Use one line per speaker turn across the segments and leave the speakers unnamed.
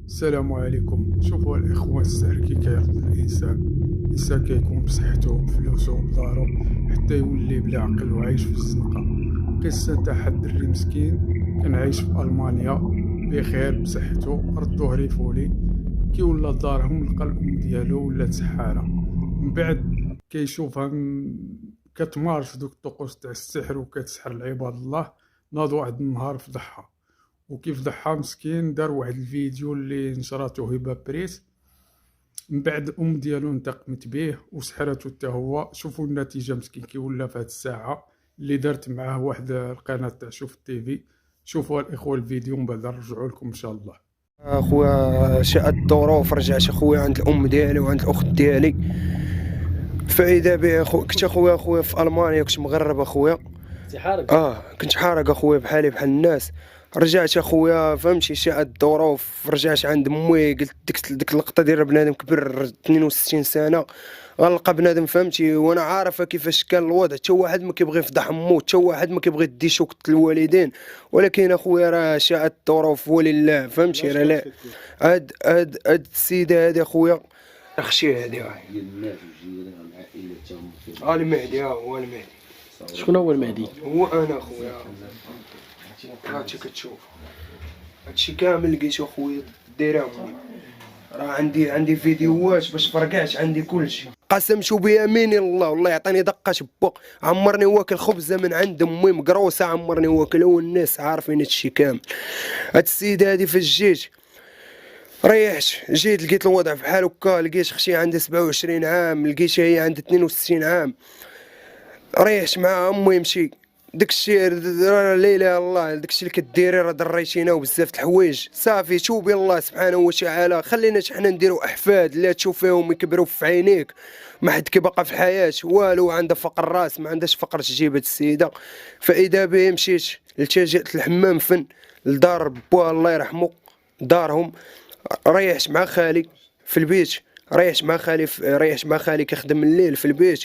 السلام عليكم. شوفوا الإخوان، السحر كي كياخد الإنسان كيكون بصحتو بفلوسو بدارو حتى يولي بلا عقل وعايش في الزنقة. قصة تاع حد دري مسكين كان عايش في ألمانيا بخير بصحتو، ردوه ريفولي كي ولا دارهم لقى الأم ديالو ولات سحارة. من بعد كيشوفها كتمارس دوك الطقوس تاع السحر وكتسحر العباد الله. ناض واحد النهار فضحها، وكيف ضحى مسكين دار واحد الفيديو اللي نشراتو هبه بريس. من بعد الام ديالو انتقمت به وسحرته حتى هو. شوفوا النتيجه مسكين كي ولا في هاد الساعه اللي دارت معاه واحد القناه تاع شوف التيفي. شوفوا الاخوه الفيديو من بعد نرجعوا لكم ان شاء الله.
اخويا شاءت الظروف رجعت اخويا عند الام ديالي وعند الاخت ديالي. فاذا به كنت اخويا في المانيا، كنت مغرب اخويا. كنت حارق اخويا بحالي بحال الناس. رجعت اخويا فهمتي، شاءت الظروف رجعت عند امي. قلت ديك اللقطه ديال بنادم كبر 62 سنه غنلقى بنادم فهمتي، وانا عارفه كيفاش كان الوضع. حتى واحد ما كيبغي يفضح مو، حتى واحد ما كيبغي يدي شوكة الوالدين، ولكن اخويا راه شاءت الظروف ولله فهمتي. راه لا هاد السيده هادي اخويا اختي هادي المهدي. هو المهدي.
شكون هو المهدي؟
هو انا اخويا. هاتي كتشوف هادشي كامل لقيتو اخويا دايره امي. راه عندي فيديوهات باش فرقعت، عندي كلشي. قسمت بيمين الله والله يعطيني دقه بق. عمرني واكل خبزه من عند امي مقروسه، عمرني واكلها والناس عارفين هادشي كامل. هاد السيده هادي فاش ريحت جيت لقيت الوضع بحال هكا. لقيت اختي عندها 27 عام، لقيتها هي عندها 62 عام. ريحت مع امي مشي داكشي. لا اله الا الله، داكشي اللي كديري راه ضريتينا وبزاف د الحوايج. صافي توبي الله سبحانه وتعالى، خلينا حنا نديرو احفاد لا تشوف فيهم يكبروا في عينيك. ما حد كيبقى في الحياه والو، عندها فقر راس ما عندهاش فقر تجيب هاد السيده. فاذا به مشيت التجأت للحمام فن لدار بوها الله يرحمه دارهم. ريحت مع خالي في البيت. ريحت مع خالي كيخدم الليل في البيت.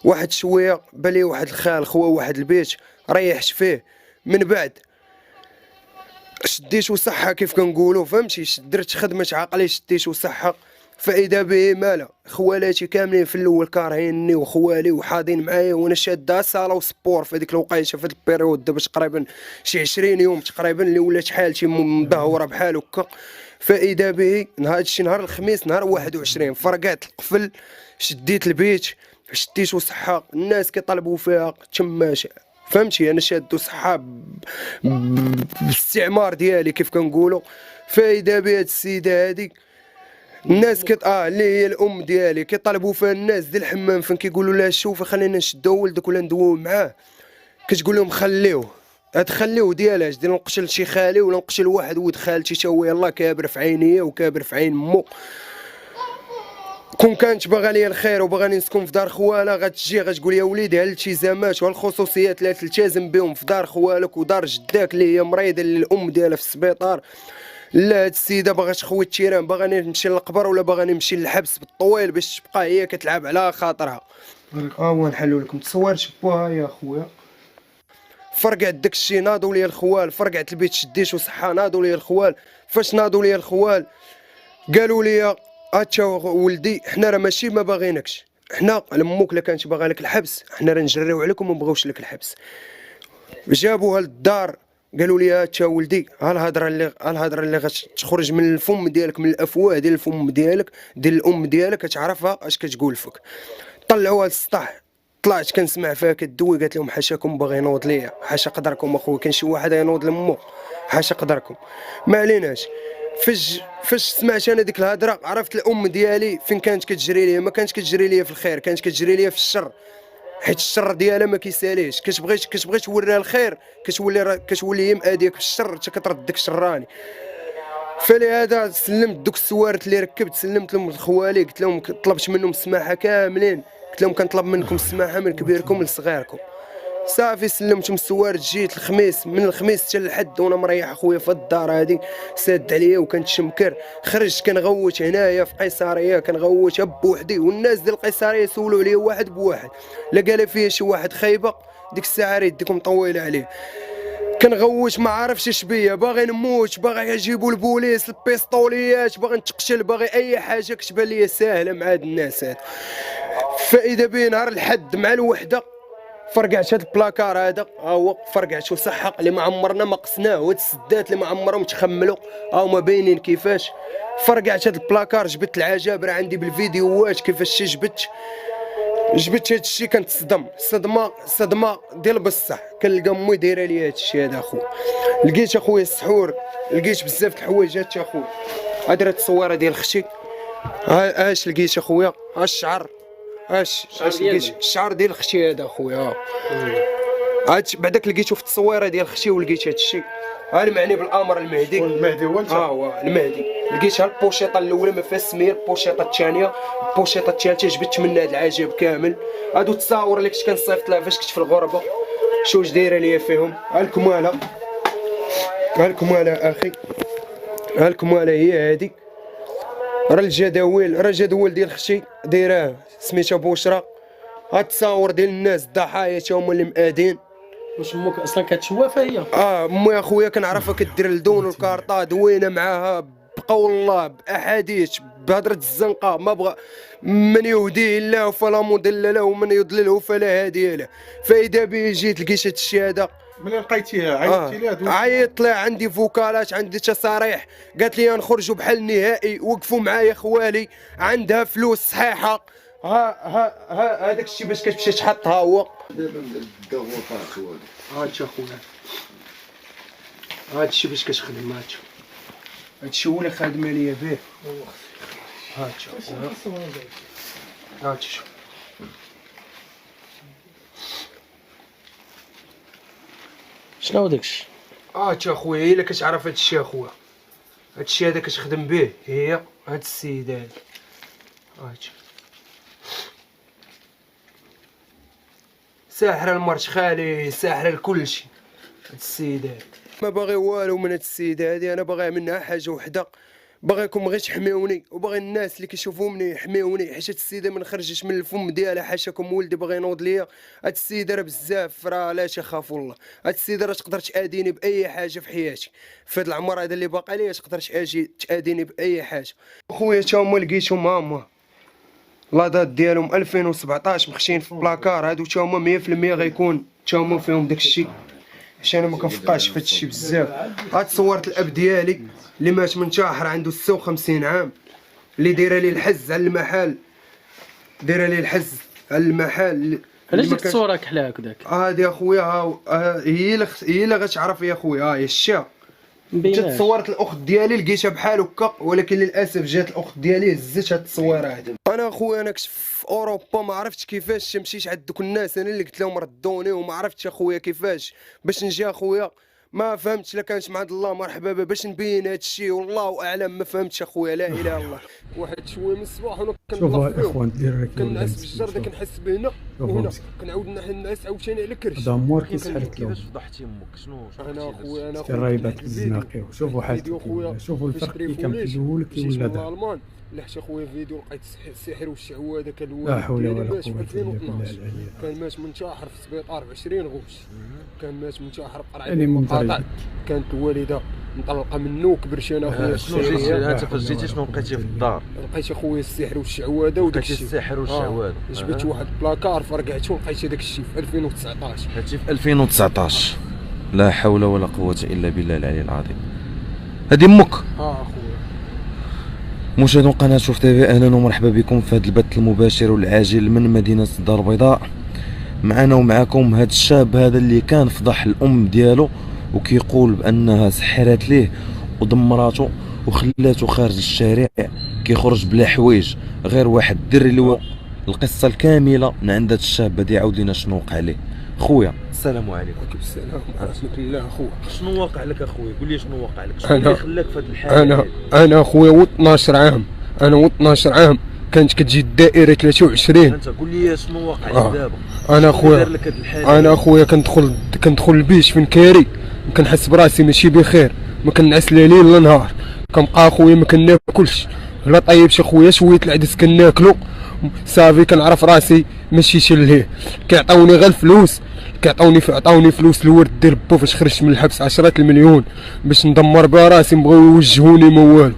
واحد شويه بالي واحد الخال خوا واحد البيت ريحت فيه. من بعد شديت وصحه كيف كنقولوا فهمتي، درت خدمه عقلي شديت وصحه. فاذا به مالا خوالاتي كاملين في الاول كارهيني وخوالي وحاضين معايا، وانا شاده صاله وسبور في هذيك الوقيته في هذيك البيريود دابا تقريبا شي 20 يوم تقريبا اللي ولات حالتي مدهوره بحال هكا. فاذا به نهار الخميس نهار 21 فرقعت القفل، شديت البيت شديت وصحه. الناس كيطلبوا فيها تماش فهمتي، انا شادو صحه بالاستعمار ديالي كيف كنقولوا. فاذا به هاد السيده هادي الناس اللي هي الام ديالي كيطالبوا فيها الناس ديال الحمام فين كيقولوا لها شوفي خلينا نشدو ولدك ولا ندويو معاه. كتقول لهم خليوه ديالاش ديال نقتل شي خالي ولا نقتل واحد ولد خالتي تا هو يلاه كابر في عينيا وكابر في عين مو. كون كانت باغا ليا الخير وباغاني نسكن في دار خوالها غتجي غتقول يا وليدي ها الالتزامات والخصوصيات اللي تلتزم بهم في دار خوالك ودار جداك اللي هي مريضه اللي الام ديالها في السبيطار. لا هاد السيده باغا تخوي التيران، باغاني نمشي للقبر ولا باغاني نمشي للحبس بالطويل باش تبقى هي كتلعب على خاطرها. هو نحلو لكم تصورت بوها يا خويا. فرقعت داكشي ناضوا ليا الخوال، فرقعت البيت شديت وصحه ناضوا ليا الخوال. فاش ناضوا ليا الخوال قالوا لي اتا ولدي حنا راه ماشي ما باغينكش، حنا لموك لا كانت باغا لك الحبس حنا راه نجريو عليك وما نبغيوش لك الحبس. جابوها للدار قالوا لي اتا ولدي ها الهضره اللي غتخرج من الفم ديالك، من الافواه ديال الفم ديالك ديال الام ديالك كتعرفها اش كتقول فيك. طلعوها للسطح، طلعت كنسمع فيها كدوي. قالت لهم حاشاكم باغي ينوض ليا، حاشا قدركم اخويا، كان شي واحد ينوض لمو، حاشا قدركم ما عليناش. فاش سمعت انا ديك الهضره عرفت الام ديالي فين كانت كتجري ليا. ما كانتش كتجري ليا في الخير، كانت كتجري ليا في الشر، حيت الشر ديالها ما كيساليش. كتبغي توريها الخير كتولي هي ماديك في الشر حتى كترد داك الشراني. فلهذا سلمت دوك السوارت اللي ركبت سلمت لهم لخوالي، قلت لهم طلبت منهم السماحه كاملين، قلت لهم كنطلب منكم السماحه من كبيركم لصغيركم. صافي سلمتهم السوارت. جيت الخميس، من الخميس حتى للحد وانا مريح اخويا في الدار هادي ساد عليا وكنتشمكر. خرجت كنغوت هنايا في قيصريه، كنغوت بوحدي، والناس ديال القيصريه سولوا عليا واحد بواحد. لا قال فيا شي واحد خايبه ديك الساعه راه يديكم طويله عليه. كنغوش ما عارفش اش بيا، باغي نموت، باغي يجيبوا البوليس، البيستوليات، باغي نتقشل، باغي اي حاجه كتبان ليا ساهله مع هاد الناس هاد. فاذا بي نهار الحد مع الوحده فرقعت هاد البلاكار هذا، ها هو فرقعت وسحق اللي ما عمرنا ما قصناه، وهاد السدات اللي ما عمرهم تخملوا ها هما باينين كيفاش. فرقعت هاد البلاكار، جبت العجابره عندي بالفيديوهات كيفاش جبت هاد الشيء. كنتصدم صدمه ديال بصح. كنلقى امي دايره لي هاد الشيء هذا اخو. لقيت اخويا السحور، لقيت بزاف د الحوايجات اخويا. هاد راه التصويره ديال اختي، اش لقيت اخويا، ها الشعر، اش لقيت الشعر ديال اختي هذا اخويا. هاد بعداك لقيتو في التصويره ديال اختي، ولقيت هاد الشيء. ها المعني بالامر المهدي.
المهدي هو انت؟
هو المهدي. لقيت ها البوشيطه الاولى ما فيها السمير، البوشيطه الثانيه، البوشيطه الثالثه جبت منها هاد العجب كامل. هادو التصاور اللي كنت كنصيفط لها فاش كنت في الغربه، شو واش دايره ليا فيهم. ها الكماله، ها الكماله اخي، ها الكماله هي هادي. راه الجدول ديال اختي دايراه سميتها بشرى. ها التصاور ديال الناس الضحايا تا هما اللي مقادين.
واش امك اصلا كتشوافه هي؟
امي اخويا كنعرفها كدير الدون والكارطه دوينه معاها بقول الله باحاديث بهضره الزنقه. ما بغى من يهديه الله فلا مضل له ومن يضلله فلا هادي له. فاذا بي جيت لقيت هاد الشيء هذا.
ملي لقيتيها عيطتي ليها؟
عيطت لها، عندي فوكالات، عندي تصاريح، قالت لي نخرجوا بحال النهائي، وقفوا معايا خوالي، عندها فلوس صحيحه. ها هذاك الشيء باش كتمشي تحطها هو. هادشي اخويا، هادشي باش كتخدم. هادشي هو اللي خادمه ليا به. هادشي هادشي
شنو داكشي؟
هادشي اخويا، هي اللي كتعرف هادشي اخويا. هادشي هذا كتخدم به هي هاد السيده هادي. هادشي ساحره المرش خالي، ساحره لكلشي هاد السيده هادي. ما باغي والو من هاد السيده هادي، انا باغي منها حاجه وحده، باغيكم غير تحميوني، وباغي الناس اللي كيشوفوني يحميوني، حيت هاد السيده ما نخرجش من الفم ديالها. حاشاكم ولدي باغي ينوض ليا. هاد السيده راه بزاف، راه لا تخافوا الله. هاد السيده راه تقدر تاديني باي حاجه في حياتي، في هاد العمر هذا اللي باقي ليا تقدر تاديني باي حاجه. خويا تا هما لقيتهم هما لاضات ديالهم 2017 مخشين في بلاكار. هادو تا هما 100% غيكون تا هما فيهم داك الشيء، حيت انا ما كنفقعش في هاد الشيء بزاف. هاد صورت الاب ديالي اللي مات منتحر عنده 56 عام، اللي دايره لي الحز على المحل، دايره لي الحز على المحل.
علاش ديك الصوره كحله هكذاك؟
هادي اخويا هي اللي غتعرف يا خويا. هي الشا جات صورت الاخت ديالي لقيتها بحال هكا، ولكن للاسف جات الاخت ديالي هزت هاد التصويره هادي. انا اخويا انا كنت في اوروبا، ما عرفتش كيفاش مشيت عند دوك الناس، انا اللي قلت لهم ردوني، وما عرفتش اخويا كيفاش باش نجي اخويا. ما فهمتش، لا كانت مع الله مرحبا به باش نبين هذا الشيء، والله اعلم. ما فهمتش اخويا، لا اله الا الله. واحد شويه من الصباح وانا
شوفوا الاخوان ديال
كنعس بالجرده، كنحس بهنا وهنا، كنعاود نعس عاوتاني على كرش.
هذا مور كيسحرت لهم.
فضحتي امك شنو؟
انا اخويا انا
الرايبات الزناقي. شوفوا حالتكم، شوفوا الفرق كي كان في الاول كي ولا دابا.
لحت اخويا فيديو لقيت السحر والشعوذه هذاك الولد.
لا حول ولا قوه
في 2012 كان مات منتحر في السبيطار ب 20 غوش. كان مات منتحر بقرعه مقاطع. كانت الوالده مطلقه منه كبرش. انا اخويا
شنو جيتي انت فاش جيتي شنو لقيتي في الدار؟
لقيت اخويا السحر والشعوذه وداك الشيء.
السحر والشعوذه
جبت واحد البلاكار فرقعته ولقيت هذاك الشيء في 2019.
هادشي في 2019. لا حول ولا قوه الا بالله العلي العظيم. هذه امك؟
اخويا.
مشاهدو قناه شوف تي في، اهلا ومرحبا بكم في هذا البث المباشر والعاجل من مدينه الدار البيضاء. معنا ومعكم هذا الشاب هذا اللي كان فضح الام ديالو، وكيقول بانها سحرات ليه ودمراته وخلاته خارج الشارع كيخرج بلا حوايج، غير واحد الدري اللي هو. القصه الكامله من عند هذا الشاب هذا يعاود لنا شنو وقع ليه. خويا السلام عليكم.
وعليكم السلام ورحمه الله. اخويا
شنو واقع لك اخويا؟ قول لي شنو واقع لك، شنو اللي خلاك في هذه الحاله؟
انا اخويا و 12 عام، انا و 12 عام كانت كتجي الدائره 23.
انت قول لي شنو واقع لك دابا؟
انا اخويا انا اخويا كندخل البيش في نكاري، كنحس براسي ماشي بخير، ما كنعس لا ليل لا نهار، كنبقى اخويا ما كناكلش، لا طيبش اخويا شويه العدس كناكلو صافي، كنعرف راسي ماشي شليه، كيعطيوني غير الفلوس
عطاوني فلوس الورد ديال با فاش خرجت من الحبس 10 المليون باش ندمر بها راسي، بغاو يوجهوني ما والو.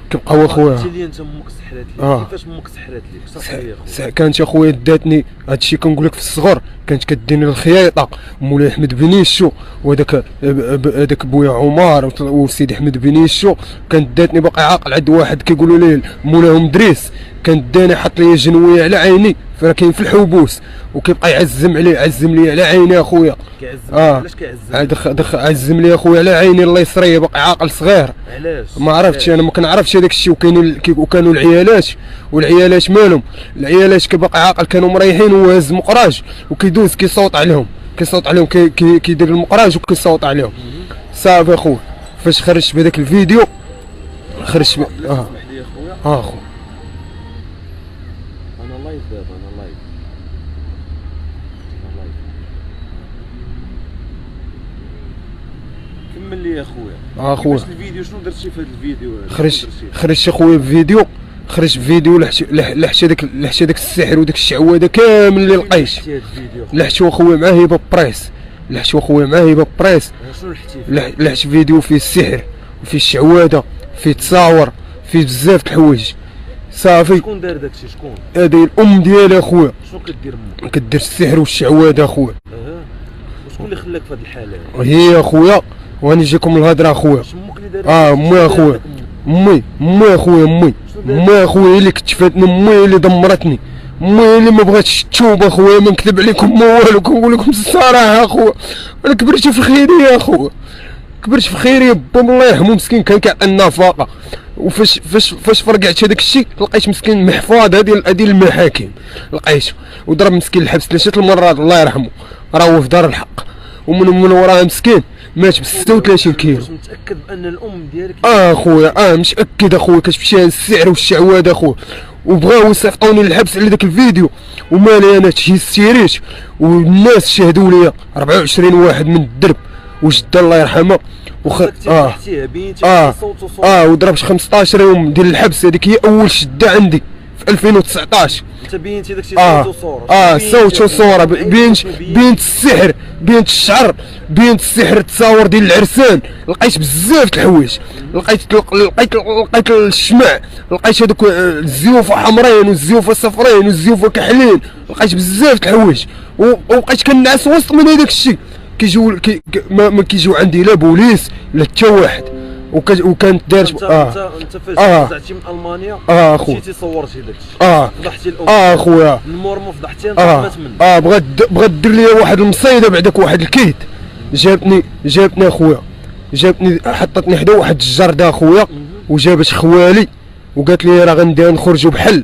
كيبقاو اخويا
قلت لي انت امك سحرات ليك، كيفاش امك سحرات ليك؟ صافي يا خويا.
كانت اخويا داتني هادشي كنقول لك في الصغر، كانت كديني الخياطه مولاي احمد بنيشو وهذاك بويا عمر وسيدي احمد بنيشو. كانت داتني باقي عاقل عند واحد كيقولوا ليه مولاهم دريس، كانت داني حط لي جنويه على عيني كاين في الحبوس، وكيبقى يعزم لي على عيني اخويا.
علاش كيعزم؟
عزم لي اخويا على عيني الله يسريه، باقي عاقل صغير.
علاش؟
ما عرفتش انا، ما كنعرفش هذاك الشيء. وكانوا العيالات مالهم، العيالات كيبقى عاقل كانوا مريحين وهز مقراج وكيدوز كيصوت عليهم كيدير المقراج وكيصوت عليهم. صافي اخويا فاش خرجت بهذاك الفيديو خرجت
اسمح لي اخويا.
اخويا
انا لايف دابا، انا لايف. كمل لي يا خويا.
اخويا
باش الفيديو شنو درتي في هذا الفيديو؟
خرجت اخويا بفيديو، لحت هذاك السحر وداك الشعوذه كامل اللي لقيت. لحتو اخويا مع هبه بريس،
شنو لحتي؟
لحت فيديو فيه السحر وفيه الشعوذه، فيه تصاور، فيه بزاف د الحوايج. صافي
شكون دار داكشي؟ شكون؟
هذه الام ديالي اخويا.
شنو كدير امك؟
كدير السحر والشعوذه اخويا.
وشكون اللي خلاك في هذه الحاله؟
هي اخويا، وانا نجيكم الهضره اخويا.
امك اللي دارت؟
امي اخويا، امي اخويا، امي اخويا اللي كتفتني، امي اللي دمرتني، امي اللي ما بغاتش تشوب اخويا. ما نكذب عليكم ما والو، كنقول لكم الصراحه اخويا. انا كبرت في خيريه اخويا، كبرت في خيريه. با الله يرحمو مسكين كان كيعطي النفقه. وفاش فرقعت هذاك الشيء لقيت مسكين محفوظ هذه المحاكم لقيته، وضرب مسكين الحبس 3 المرات الله يرحمه، راه في دار الحق. ومن وراه مسكين مات ب 36 كيلو.
واش متاكد بان الام ديالك؟
اخويا متاكد اخويا. كتمشي السحر والشعوذه اخويا، وبغاو يصيفطوني للحبس على ذاك الفيديو، ومالي انا هستيريت، والناس شهدوا لي 24 واحد من الدرب وجده الله يرحمها. وضربت 15 يوم ديال الحبس. هذيك هي اول شده عندي في 2019.
انت بينتي داكشي صوت وصوره؟
صوت وصوره. بينت السحر، بينت الشعر، بينت السحر، التصاور ديال العرسان. لقيت بزاف د الحوايج، لقيت الشمع، لقيت هذوك الزيوفه حمرين والزيوفه صفرين والزيوفه كحلين. لقيت بزاف د الحوايج، وبقيت كنعس وسط من هذاك الشيء. ما كيجيو عندي لا بوليس لا حتى واحد. وكانت دارت
انت فاش رجعتي من المانيا
اخويا
مشيتي صورتي داكشي، فضحتي الام
اخويا.
المور ما فضحتي انت مات منك.
بغات دير لي واحد المصيده بعداك واحد الكيد. جابتني اخويا، حطتني حدا واحد الجرده اخويا، وجابت خوالي وقالت لي راه غندير نخرجوا بحل.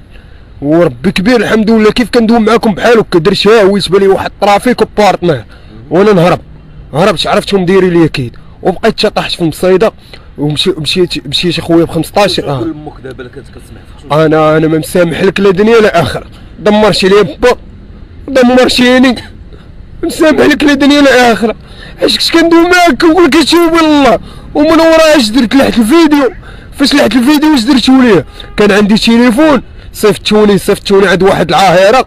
وربي كبير الحمد لله. كيف كندوم معاكم بحال هكا درت شاويت بالي واحد الطرافيك وبارتنر، وانا هربت عرفتهم دايرين لي كيد، وبقيت طاحت في المصيده. ومشيت اخويا ب 15.
امك دابا كتسمع
انا ما مسامح لك لا دنيا لا اخره. دمرتي لي با، دمرتيني. مسامح لك لا دنيا لا اخره. علاش كنت كندوي معاك كنقول لك شوف الله. ومن وراها اش درت؟ لحت الفيديو. فاش لحت الفيديو واش درتو ليه؟ كان عندي تليفون صيفطوني عند واحد العاهره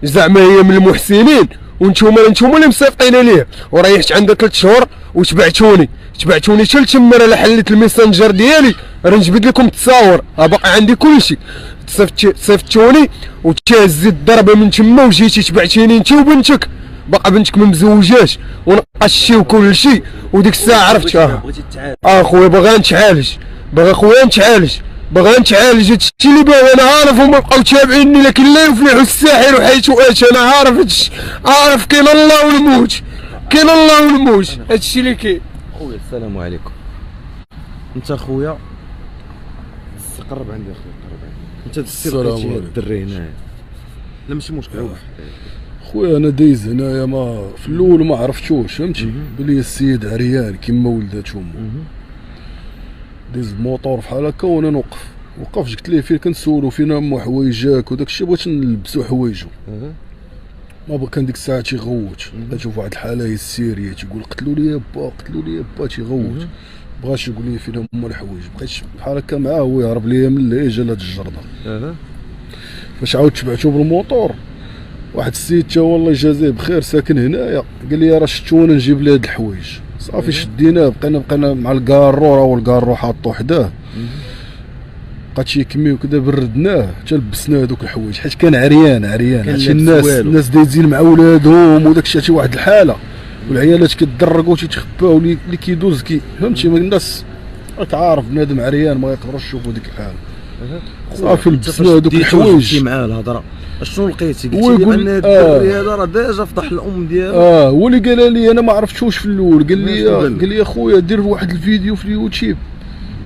زعما هي من المحسنين، وانتوما اللي مصيفطين ليه. وريحت عندها 3 شهور وتبعتوني حتى تما. راه حليت الميسنجر ديالي راه نجبد لكم التصاور، باقي عندي كلشي. صيفطوني وتهزيت الضربه من تما، وجيتي تبعتيني انت وبنتك. باقا بنتك ما مزوجاش ونقشتي وكلشي. وديك الساعه عرفت اخويا باغا نتعالج، باغا نتعالج. هادشي اللي باغي انا عارف. هما بقاو تابعيني لكن لا يفلح الساحر وحيث اتى. انا عارف كاين الله والموت، هادشي اللي كاين.
خويا السلام عليكم. انت خويا قرب عندي اخويا، قرب عندي. انت دسيتي هاد الدري هنايا، لا ماشي مشكل.
خويا انا دايز هنايا ما في الاول ما عرفتوش، فهمتي بلي السيد عريان كيما ولدات امه. دايز الموطور بحال هكا وانا وقفت قلت ليه فين كنسولو فينا مو حوايجك وداك الشيء. بغيت نلبسو حوايجو، ما بغا. كان ديك الساعه تيغوت، لقيتو في واحد الحاله هستيريه تيقول قتلوا لي با تيغوت. بغاش يقول لي فين هما الحوايج. بقيت بحال هكا معاه هو يهرب ليا من اللي جا لهاد الجرده. فاش عاود تبعتو بالموطور واحد السيد تا هو الله يجازيه بخير ساكن هنايا، قال لي راه شفتو انا نجيب لي هاد الحوايج، صافي شديناه بقينا مع الكارو، راه الكارو حاطو حداه، بقات شي كمي وكذا بردناه حتى لبسنا هذوك الحوايج حيت كان عريان هادشي. الناس دايزين مع ولادهم وداك الشيء، شي واحد الحاله والعيالات كتدرقوا تيتخباو اللي كيدوز فهمتي. الناس راك عارف بنادم عريان ما يقدروش يشوفوا ديك الحاله. صافي لبسنا هذوك الحوايج
معاه الهضره. شنو لقيتي؟ قلتي لي ان الدري هذا راه ديجا فضح الام ديالو.
هو اللي قال لي، انا ما عرفتوش في الاول، قال لي اخويا دير واحد الفيديو في اليوتيوب